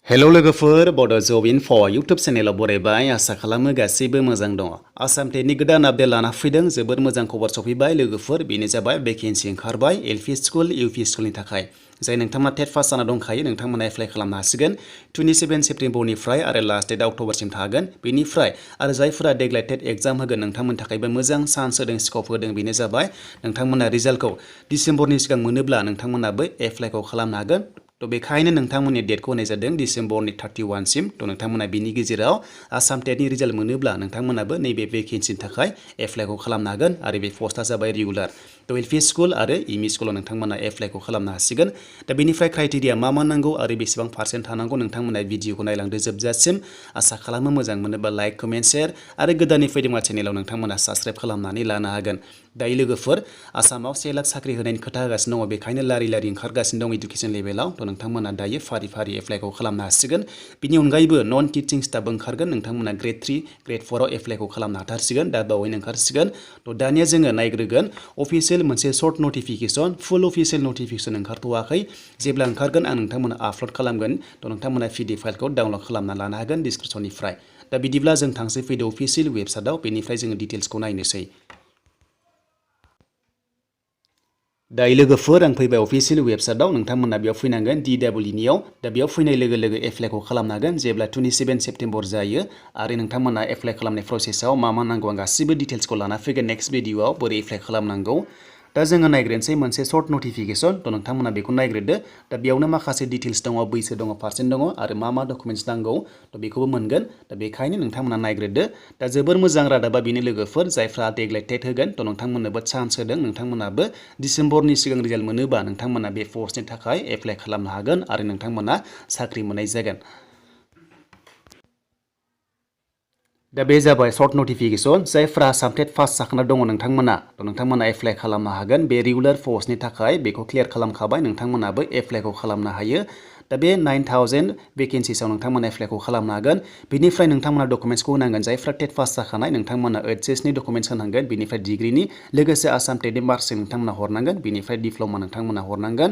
Hello लोगोफोर बड' जब info YouTube चेनेलाव बरायबाय आसा खालामो गासैबो मोजां दङ। आसाम टेटनि गोदान आपडेट लाना फैदों जोबोद मोजां खबर सफैबाय लोगोफोर बेनो जाबाय भेकेन्सि ओंखारबाय एलपि स्कुल इउपि स्कुलनि थाखाय जाय नोंथांमोना टेट पास जाना दंखायो नोंथांमोना एप्लाइ खालामनो हासिगोन 27 सेप्तेम्बरनिफ्राय आरो लास्ट डेट अक्ट'बरसिम थागोन बेनिफ्राय आरो जायफोरा देग्लाय टेट एग्जाम होगोन नोंथांमोननि थाखायबो मोजां चान्स होदों स्कप होदों बेनो जाबाय नोंथांमोना रिजाल्टखौ डिसेम्बरनि सिगां मोनोब्ला नोंथांमोनाबो एप्लाइखौ खालामनो हागोन। तो बेखायनो नोंथांमोननि डेटखौ होनाय जादों डिसेम्बरनि 31 सिम तो नोंथांमोना बिनि गेजेराव आसाम टेटनि रिजाल्ट मोनोब्ला नोंथांमोनाबो नैबे भेकेन्सिनि थाखाय एप्लाइखौ खालामनो हागोन आरो बे पस्टआ जाबाय रेगुलार तो एलपि स्कुल आरो एमइ स्कुलाव नोंथांमोना एप्लाइखौ खालामनो हासिगोन। दा बेनिफ्राय क्राइटेरिया मा नांगौ आरो बेसेबां पार्सेन्ट थानांगौ नोंथांमोना भिडिअखौ नायलांदो जोबजासिम आसा खालामो मोजां मोनोबा लाइक कमेन्ट शेयार आरो गोदानै फैदोंबा चेनेलाव नोंथांमोना साबस्क्राइब खालामनानै लानो हागोन। दायो लोगोफोर आसामाव 1 लाख साख्रि होनायनि खोथा होगासिनो दङ बेखायनो लारि लारि ओंखारगासिनो दं इडुकेसन लेभेलाव तो नोंथांमोना दायो फारि फारि एप्लाइखौ खालामनो हासिगोन। बिनि अनगायैबो नन टिचिं स्टाफ ओंखारगोन नोंथांमोना ग्रेड 3 ग्रेड 4 आव एप्लाइखौ खालामनो हाथारसिगोन दा बावैनो ओंखारसिगोन। तो दानिया जोङो नायग्रोगोन अफिसियेल मोनसे सर्ट नटिफिकेसन फुल अफिसियेल नटिफिकेसन ओंखारथ'वाखै जेब्ला ओंखारगोन आं नोंथांमोना आपल'ड खालामगोन तो नोंथांमोना पिडि फाइलखौ डाउनल'ड खालामना लानो हागोन डिसक्रिपसननिफ्राय। दा बिदिब्ला जों थांसै फैदो अफिसियेल वेबसाइटआव बेनिफ्राय जोङो डिटेल्सखौ नायनोसै। दायो लोगोफोर आं फैबाय अफिसियेल वेबसाइटआव नोंथांमोना बेयाव फैनांगोन DEEनियाव दा बेयाव फैनाय लोगो लोगो एप्लाइखौ खालामनो हागोन जेब्ला 27 सेप्तेम्बर जायो आरो नोंथांमोना एप्लाइ खालामनाय प्रसेसआव मा नांगौ आं गासिबो डिटेल्सखौ लाना फैगोन नेक्स्ट भिडिअआव बोरै एप्लाइ खालामनांगौ। दा जोङो नायग्रोनोसै मोनसे सर्ट नटिफिकेसन तो नोंथांमोना बेखौ नायग्रोदो दा बेयावनो माखासे डिटेल्स दङ बैसो दङ पार्सेन्ट दङ आरो मा डकुमेन्ट्स नांगौ तो बेखौबो मोनगोन दा बेखायनो नोंथांमोना नायग्रोदो। दा जोबोर मोजां रादाबा बेनो लोगोफोर जायफ्रा देग्लाय टेट होगोन तो नोंथांमोननोबो चान्स होदों नोंथांमोनाबो डिसेम्बरनि सिगां रिजाल्ट मोनोबा नोंथांमोना बे पस्टनि थाखाय एप्लाइ खालामनो हागोन आरो नोंथांमोना साख्रि मोननाय जागोन। दा बे जाबाय सर्ट नटिफिकेसन जायफ्रा आसाम टेट पास जाखाना दङ नोंथांमोना एप्लाइ खालामनो हागोन बे रेगुलार पस्टनि थाखाय बेखौ क्लियार खालामखाबाय नोंथांमोनाबो एप्लाइखौ खालामनो हायो। दा बे 9000 भेकेन्सिसआव नोंथांमोना एप्लाइखौ खालामनो हागोन बेनिफ्राय नोंथांमोना डकुमेन्ट्सखौ होनांगोन जायफ्रा टेट पास जाखानाय नोंथांमोना एचएसनि डकुमेन्ट्स होनांगोन बेनिफ्राय डिग्रिनि लोगोसे आसाम टेटनि मार्कसिट नोंथांमोना हरनांगोन बेनिफ्राय डिप्ल'मा नोंथांमोना हरनांगोन।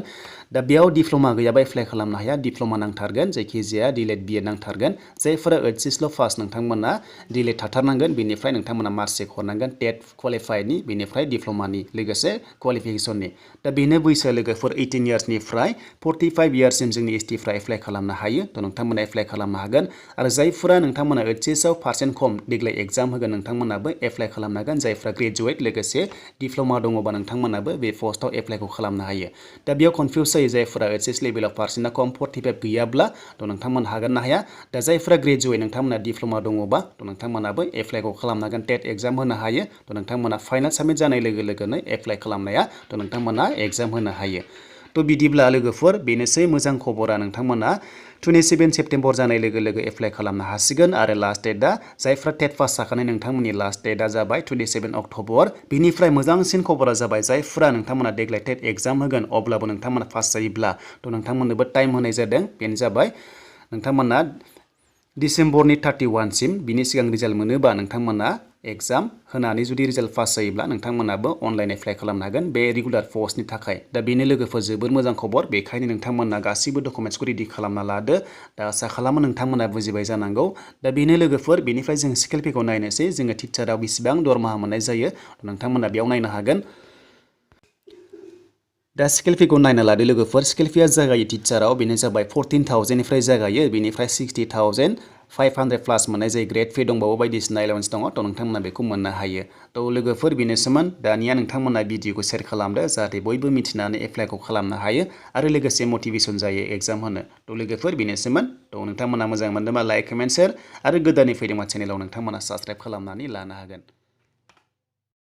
दा बेयाव डिप्ल'मा गैयाबा एप्लाइ खालामनो हाया डिप्ल'मा नांथारगोन जायखिजाया डिलेट बिएड नांथारगोन जायफोरा एचएसल' पास नोंथांमोना डिलेट थाथारनांगोन बेनिफ्राय नोंथांमोना मार्कसिट हरनांगोन टेट क्वालिफाइडनि बेनिफ्राय डिप्ल'मानि लोगोसे क्वालिफिकेसननि। दा बेनो बैसो लोगोफोर 18 इयार्सनिफ्राय 45 इयार्ससिम जोंनि एसटिफ्रा एप्लाइ खालामनो हायो तो नोंथांमोना एप्लाइ खालामनो हागोन आरो जायफोरा नोंथांमोना एचएसआव पार्सेन्ट खम देग्लाय एग्जाम होगोन नोंथांमोनाबो एप्लाइ खालामनो हागोन जायफ्रा ग्रेजुवेट लोगोसे डिप्ल'मा दङबा नोंथांमोनाबो बे पस्टआव एप्लाइखौ खालामनो हायो। दा बेयाव कनफिउस जायो जायफोरा एचएस लेभेलाव पार्सेन्टआ खम 45 गैयाब्ला तो नोंथांमोना हागोन ना हाया। दा जायफ्रा ग्रेजुवेट नोंथांमोना डिप्ल'मा दङबा तो नोंथांमोनाबो एप्लाइखौ खालामनो हागोन टेट एग्जाम होनो हायो तो नोंथांमोना फाइनाल साबमिट जानाय लोगो लोगोनो एप्लाइ खालामनाया तो नोंथांमोना एग्जाम होनो हायो। तो बिदिब्ला लोगोफोर बेनोसै मोजां खबरा नोंथांमोना 27 सेप्तेम्बर जानाय लोगो लोगो एप्लाइ खालामनो हासिगोन आरो लास्ट डेटआ जायफ्रा टेट पास जाखानाय नोंथांमोननि लास्ट डेटआ जाबाय 27 अक्ट'बर। बिनिफ्राय मोजांसिन खबरा जाबाय जायफ्रा नोंथांमोना देग्लाय टेट एग्जाम होगोन अब्लाबो नोंथांमोना पास जायोब्ला तो नोंथांमोननोबो टाइम होनाय जादों बेनो जाबाय नोंथांमोना डिसेम्बरनि 31 सिम बिनि सिगां रिजाल्ट मोनोबा नोंथांमोना एग्जाम होनानै जुदि रिजाल्ट पास जायोब्ला नोंथांमोनाबो अनलाइन एप्लाइ खालामनो हागोन बे रेगुलार पस्टनि थाखाय। दा बेनो लोगोफोर जोबोर मोजां खबर बेखायनो नोंथांमोना गासिबो डकुमेन्ट्सखौ रेडि खालामना लादो। दा आसा खालामो नोंथांमोना बुजिबाय जानांगौ। दा बेनो लोगोफोर बेनिफ्राय जों स्केल पेखौ नायनोसै जोङो टिचाराव बेसेबां दरमाहा मोननाय जायो नोंथांमोना बेयाव नायनो हागोन। दा स्केल पेखौ नायना लादो लोगोफोर स्केल पेआ जागायो टिचाराव बेनो जाबाय 14,000निफ्राय जागायो बेनिफ्राय 60,500 प्लास मोननाय जायो ग्रेड पे दंबावो बायदिसिना एलाउन्स दङ तो नोंथांमोना बेखौ मोननो हायो। तो लोगोफोर बेनोसोमोन दानिया नोंथांमोना भिडिअखौ शेयार खालामदो जाहाथे बयबो मिथिनानै एप्लाइखौ खालामनो हायो आरो लोगोसे मटिभेसन जायो एग्जाम होनो। तो लोगोफोर बेनोसोमोन तो नोंथांमोना मोजां मोनदोंबा लाइक कमेन्ट शेयार आरो गोदानै फैदोंबा चेनेलाव नोंथांमोना साबस्क्राइब खालामनानै लानो हागोन।